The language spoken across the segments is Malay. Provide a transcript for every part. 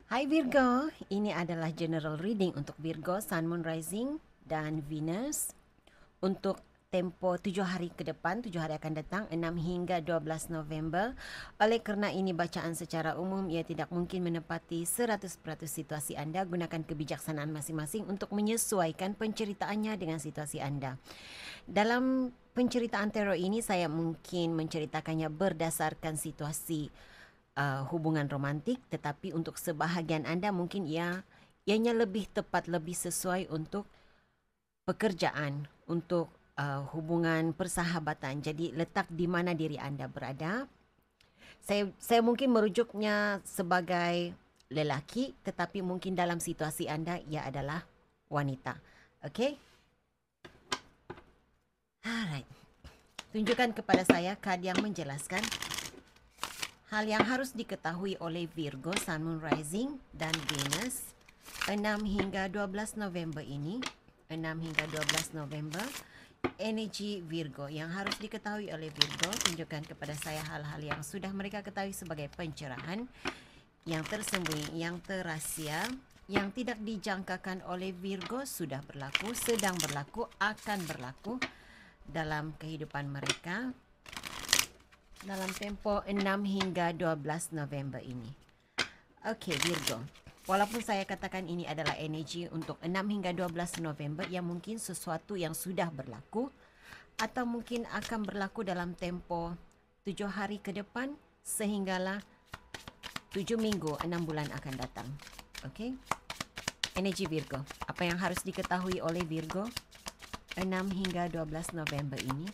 Hai Virgo, ini adalah general reading untuk Virgo, Sun, Moon, Rising dan Venus untuk tempoh 7 hari ke depan, 7 hari akan datang, 6 hingga 12 November. Oleh kerana ini bacaan secara umum, ia tidak mungkin menepati 100% situasi anda. Gunakan kebijaksanaan masing-masing untuk menyesuaikan penceritaannya dengan situasi anda. Dalam penceritaan tarot ini, saya mungkin menceritakannya berdasarkan situasi hubungan romantik, tetapi untuk sebahagian anda mungkin ianya lebih tepat, lebih sesuai untuk pekerjaan, untuk hubungan persahabatan. Jadi letak di mana diri anda berada. Saya mungkin merujuknya sebagai lelaki, tetapi mungkin dalam situasi anda ia adalah wanita. Okay? Alright. Tunjukkan kepada saya kad yang menjelaskan hal yang harus diketahui oleh Virgo, Sun, Moon, Rising dan Venus 6 hingga 12 November ini. 6 hingga 12 November, energi Virgo yang harus diketahui oleh Virgo. Tunjukkan kepada saya hal-hal yang sudah mereka ketahui sebagai pencerahan, yang tersembunyi, yang terahsia, yang tidak dijangkakan oleh Virgo, sudah berlaku, sedang berlaku, akan berlaku dalam kehidupan mereka dalam tempoh 6 hingga 12 November ini. Okey, Virgo. Walaupun saya katakan ini adalah energi untuk 6 hingga 12 November, yang mungkin sesuatu yang sudah berlaku atau mungkin akan berlaku dalam tempoh 7 hari ke depan sehinggalah 7 minggu, 6 bulan akan datang. Okey? Energi Virgo. Apa yang harus diketahui oleh Virgo 6 hingga 12 November ini?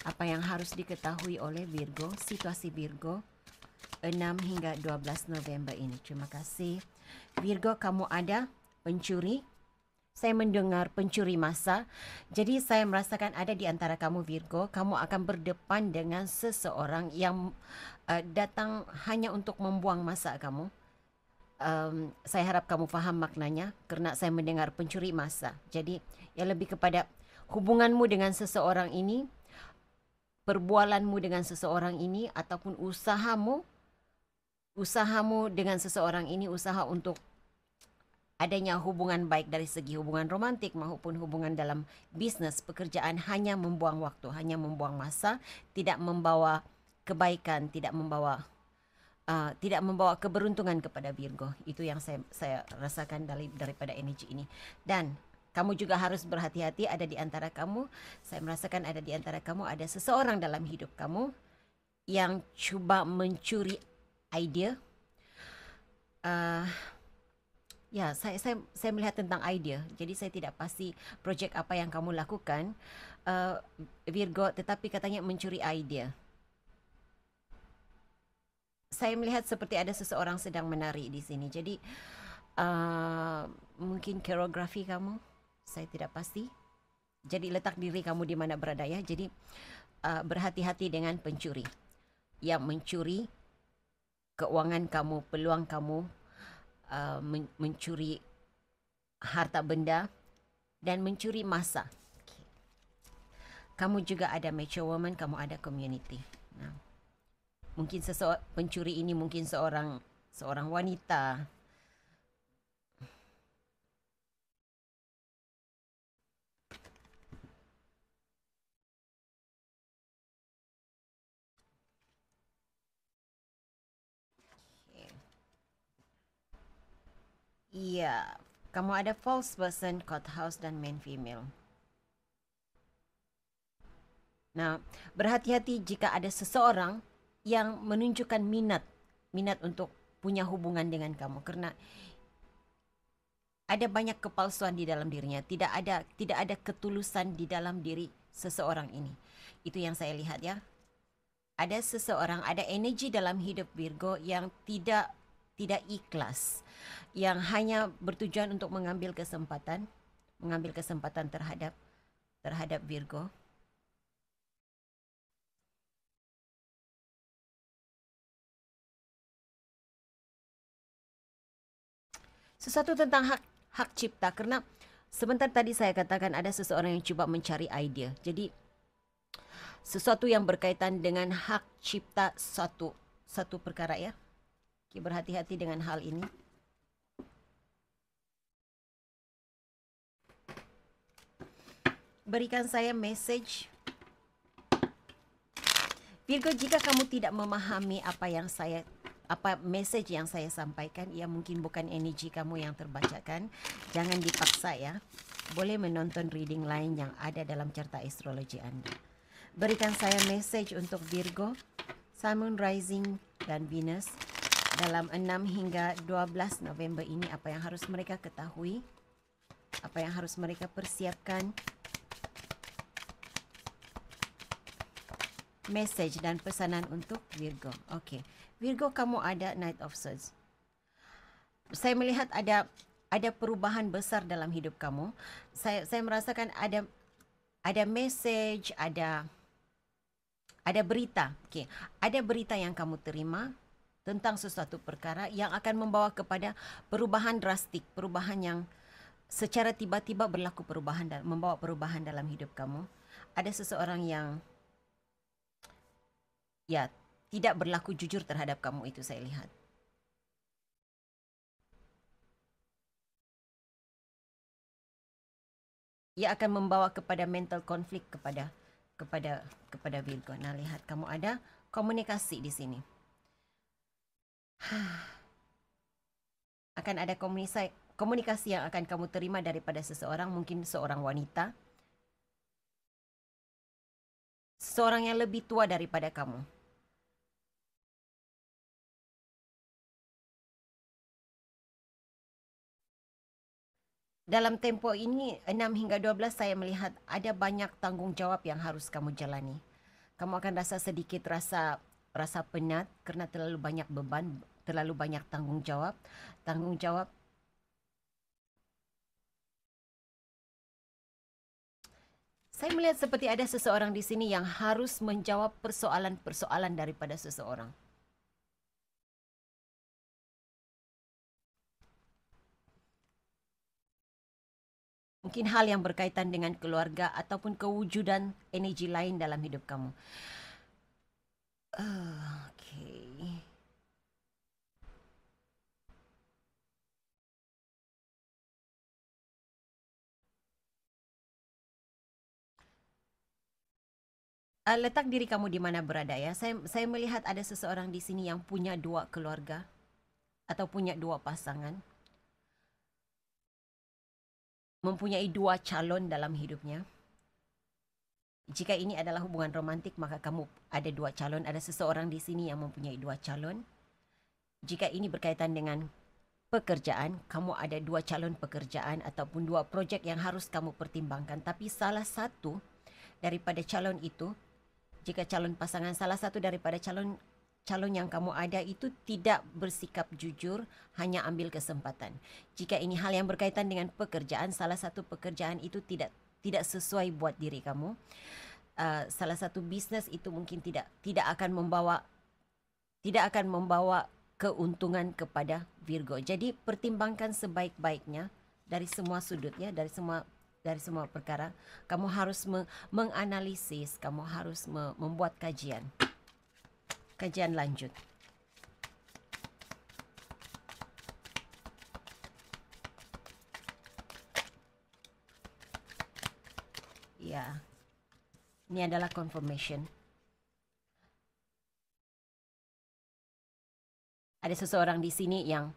Apa yang harus diketahui oleh Virgo, situasi Virgo 6 hingga 12 November ini. Terima kasih. Virgo, kamu ada pencuri. Saya mendengar pencuri masa. Jadi saya merasakan ada di antara kamu Virgo, kamu akan berdepan dengan seseorang yang datang hanya untuk membuang masa kamu. Saya harap kamu faham maknanya kerana saya mendengar pencuri masa. Jadi yang lebih kepada hubunganmu dengan seseorang ini, perbualanmu dengan seseorang ini ataupun usahamu dengan seseorang ini, usaha untuk adanya hubungan baik dari segi hubungan romantik maupun hubungan dalam bisnes, pekerjaan, hanya membuang waktu, hanya membuang masa, tidak membawa kebaikan, tidak membawa keberuntungan kepada Virgo. Itu yang saya rasakan daripada energi ini. Dan kamu juga harus berhati-hati, ada di antara kamu, saya merasakan ada di antara kamu ada seseorang dalam hidup kamu yang cuba mencuri idea. Ya, saya melihat tentang idea. Jadi saya tidak pasti projek apa yang kamu lakukan, Virgo, tetapi katanya mencuri idea. Saya melihat seperti ada seseorang sedang menari di sini. Jadi mungkin koreografi kamu, saya tidak pasti. Jadi letak diri kamu di mana berada ya. Jadi berhati-hati dengan pencuri yang mencuri keuangan kamu, peluang kamu, mencuri harta benda dan mencuri masa. Okay. Kamu juga ada mature woman, kamu ada community. Nah, mungkin pencuri ini mungkin seorang wanita. Okay. Iya, kamu ada false person, court house dan main female. Nah, berhati-hati jika ada seseorang yang menunjukkan minat untuk punya hubungan dengan kamu, kerana ada banyak kepalsuan di dalam dirinya. Tidak ada ketulusan di dalam diri seseorang ini. Itu yang saya lihat ya. Ada seseorang, ada energi dalam hidup Virgo yang tidak ikhlas, yang hanya bertujuan untuk mengambil kesempatan terhadap Virgo. Sesuatu tentang hak cipta, kerana sebentar tadi saya katakan ada seseorang yang cuba mencari idea. Jadi sesuatu yang berkaitan dengan hak cipta satu perkara ya. Okay, berhati-hati dengan hal ini. Berikan saya message. Virgo, jika kamu tidak memahami apa message yang saya sampaikan, ia mungkin bukan energi kamu yang terbacakan. Jangan dipaksa ya. Boleh menonton reading lain yang ada dalam carta astrologi Anda. Berikan saya message untuk Virgo, Sun, Moon, Rising dan Venus dalam 6 hingga 12 November ini. Apa yang harus mereka ketahui? Apa yang harus mereka persiapkan? Message dan pesanan untuk Virgo. Okey. Virgo, kamu ada Knight of Swords. Saya melihat ada perubahan besar dalam hidup kamu. Saya merasakan ada message, ada berita. Okey. Ada berita yang kamu terima tentang sesuatu perkara yang akan membawa kepada perubahan drastik, perubahan yang secara tiba-tiba berlaku, membawa perubahan dalam hidup kamu. Ada seseorang yang tidak berlaku jujur terhadap kamu, itu saya lihat. Ia akan membawa kepada mental konflik kepada Virgo. Nah, lihat kamu ada komunikasi di sini. Akan ada komunikasi yang akan kamu terima daripada seseorang, mungkin seorang wanita. Seseorang yang lebih tua daripada kamu. Dalam tempoh ini 6 hingga 12 saya melihat ada banyak tanggungjawab yang harus kamu jalani. Kamu akan rasa sedikit rasa penat kerana terlalu banyak beban, terlalu banyak tanggungjawab. Saya melihat seperti ada seseorang di sini yang harus menjawab persoalan-persoalan daripada seseorang. Mungkin hal yang berkaitan dengan keluarga ataupun kewujudan energi lain dalam hidup kamu. Okey. Letak diri kamu di mana berada ya. Saya melihat ada seseorang di sini yang punya 2 keluarga atau punya 2 pasangan. Mempunyai 2 calon dalam hidupnya. Jika ini adalah hubungan romantik, maka kamu ada 2 calon. Ada seseorang di sini yang mempunyai 2 calon. Jika ini berkaitan dengan pekerjaan, kamu ada 2 calon pekerjaan ataupun 2 projek yang harus kamu pertimbangkan. Tapi salah satu daripada calon itu, jika calon pasangan, salah satu daripada calon yang kamu ada itu tidak bersikap jujur, hanya ambil kesempatan. Jika ini hal yang berkaitan dengan pekerjaan, salah satu pekerjaan itu tidak sesuai buat diri kamu. Salah satu bisnes itu mungkin tidak akan membawa keuntungan kepada Virgo. Jadi pertimbangkan sebaik-baiknya dari semua sudut ya, dari semua perkara. Kamu harus menganalisis, kamu harus membuat kajian lanjut. Ya. Ini adalah confirmation. Ada seseorang di sini yang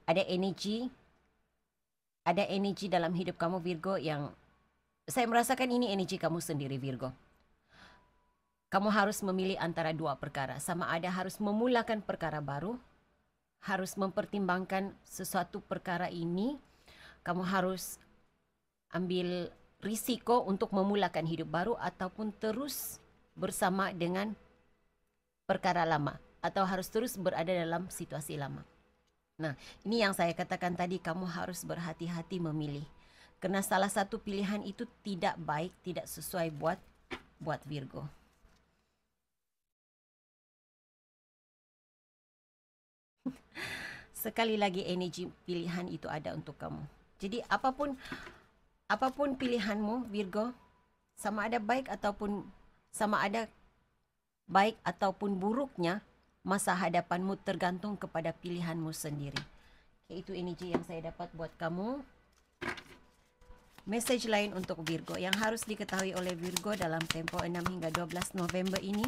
ada energi dalam hidup kamu Virgo yang saya merasakan ini energi kamu sendiri Virgo. Kamu harus memilih antara 2 perkara. Sama ada harus memulakan perkara baru, harus mempertimbangkan sesuatu perkara ini, kamu harus ambil risiko untuk memulakan hidup baru ataupun terus bersama dengan perkara lama atau harus terus berada dalam situasi lama. Nah, ini yang saya katakan tadi, kamu harus berhati-hati memilih. Karena salah satu pilihan itu tidak baik, tidak sesuai buat Virgo. Sekali lagi energi pilihan itu ada untuk kamu. Jadi apapun pilihanmu Virgo, sama ada baik ataupun buruknya, masa hadapanmu tergantung kepada pilihanmu sendiri. Itu energi yang saya dapat buat kamu. Mesej lain untuk Virgo yang harus diketahui oleh Virgo dalam tempoh 6 hingga 12 November ini.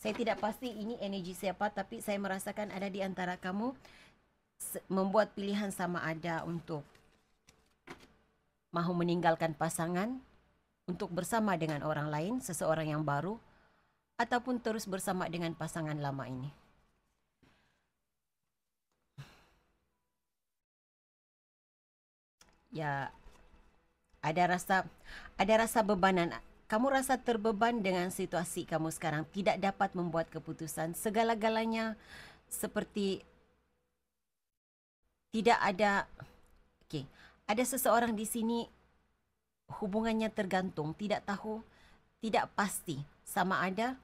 Saya tidak pasti ini energi siapa, tapi saya merasakan ada di antara kamu membuat pilihan sama ada untuk mahu meninggalkan pasangan, untuk bersama dengan orang lain, seseorang yang baru, ataupun terus bersama dengan pasangan lama ini. Ya, ada rasa bebanan. Kamu rasa terbeban dengan situasi kamu sekarang, tidak dapat membuat keputusan. Segala-galanya seperti tidak ada. Okey, ada seseorang di sini hubungannya tergantung, tidak tahu, tidak pasti sama ada.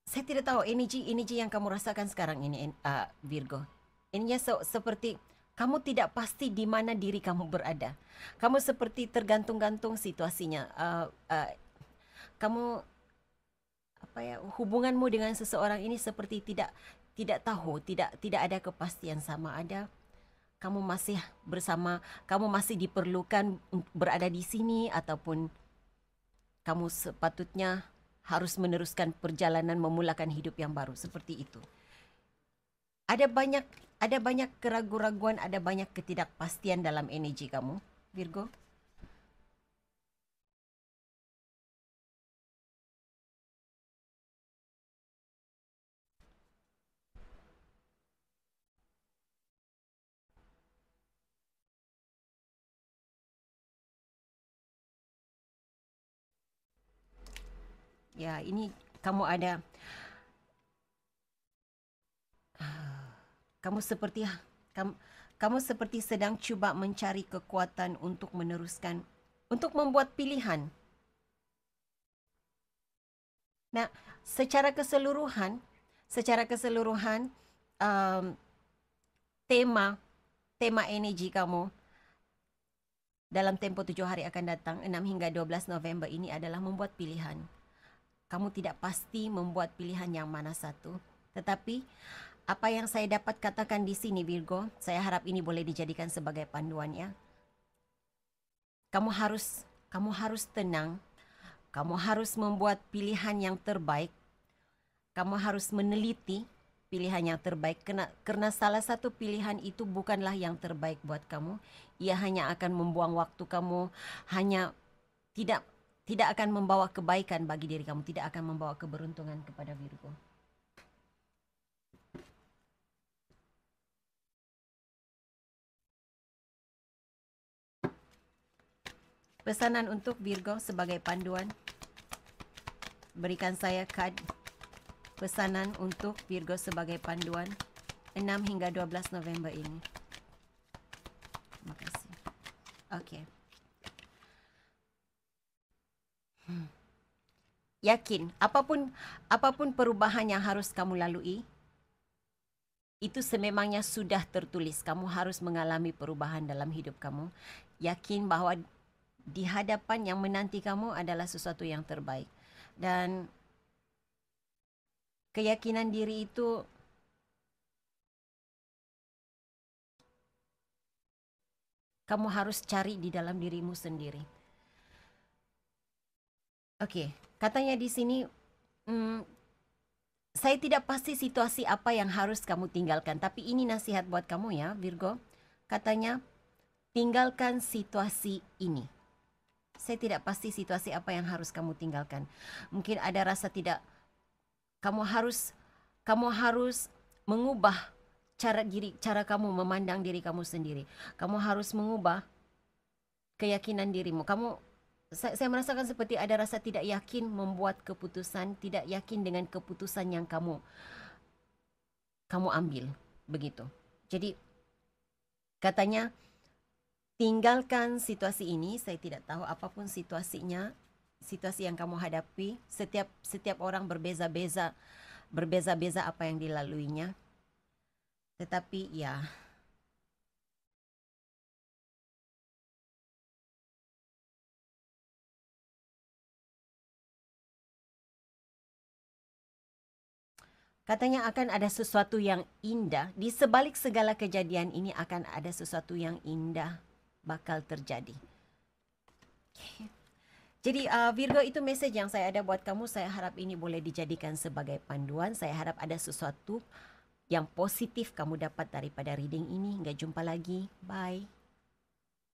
Saya tidak tahu energi yang kamu rasakan sekarang ini, Virgo. Ininya seperti kamu tidak pasti di mana diri kamu berada. Kamu seperti tergantung-gantung situasinya. Kamu hubunganmu dengan seseorang ini seperti tidak tahu, tidak ada kepastian sama ada kamu masih bersama, kamu masih diperlukan berada di sini ataupun kamu sepatutnya harus meneruskan perjalanan memulakan hidup yang baru, seperti itu. Ada banyak keraguan-raguan, ada banyak ketidakpastian dalam energi kamu, Virgo. Ya, ini kamu ada kamu seperti kamu seperti sedang cuba mencari kekuatan untuk meneruskan, untuk membuat pilihan. Nah, secara keseluruhan tema energi kamu dalam tempoh 7 hari akan datang, 6 hingga 12 November ini adalah membuat pilihan. Kamu tidak pasti membuat pilihan yang mana satu, tetapi apa yang saya dapat katakan di sini, Virgo, saya harap ini boleh dijadikan sebagai panduan ya. Kamu harus tenang. Kamu harus membuat pilihan yang terbaik. Kamu harus meneliti pilihan yang terbaik karena salah satu pilihan itu bukanlah yang terbaik buat kamu. Ia hanya akan membuang waktu kamu, hanya tidak akan membawa kebaikan bagi diri kamu, tidak akan membawa keberuntungan kepada Virgo. Pesanan untuk Virgo sebagai panduan. Berikan saya kad pesanan untuk Virgo sebagai panduan 6 hingga 12 November ini. Terima kasih. Okey. Yakin, apapun perubahan yang harus kamu lalui, itu sememangnya sudah tertulis. Kamu harus mengalami perubahan dalam hidup kamu. Yakin bahawa di hadapan yang menanti kamu adalah sesuatu yang terbaik. Dan keyakinan diri itu kamu harus cari di dalam dirimu sendiri. Okey, katanya di sini, saya tidak pasti situasi apa yang harus kamu tinggalkan, tapi ini nasihat buat kamu ya, Virgo. Katanya, tinggalkan situasi ini. Saya tidak pasti situasi apa yang harus kamu tinggalkan. Mungkin ada rasa tidak, kamu harus mengubah cara kamu memandang diri kamu sendiri. Kamu harus mengubah keyakinan dirimu. Saya merasakan seperti ada rasa tidak yakin membuat keputusan, tidak yakin dengan keputusan yang kamu ambil, begitu. Jadi katanya tinggalkan situasi ini. Saya tidak tahu apapun situasinya, situasi yang kamu hadapi. Setiap orang berbeza-beza apa yang dilaluinya. Tetapi ya, Katanya akan ada sesuatu yang indah. Di sebalik segala kejadian ini akan ada sesuatu yang indah bakal terjadi. Okay. Jadi Virgo, itu mesej yang saya ada buat kamu. Saya harap ini boleh dijadikan sebagai panduan. Saya harap ada sesuatu yang positif kamu dapat daripada reading ini. Hingga jumpa lagi. Bye.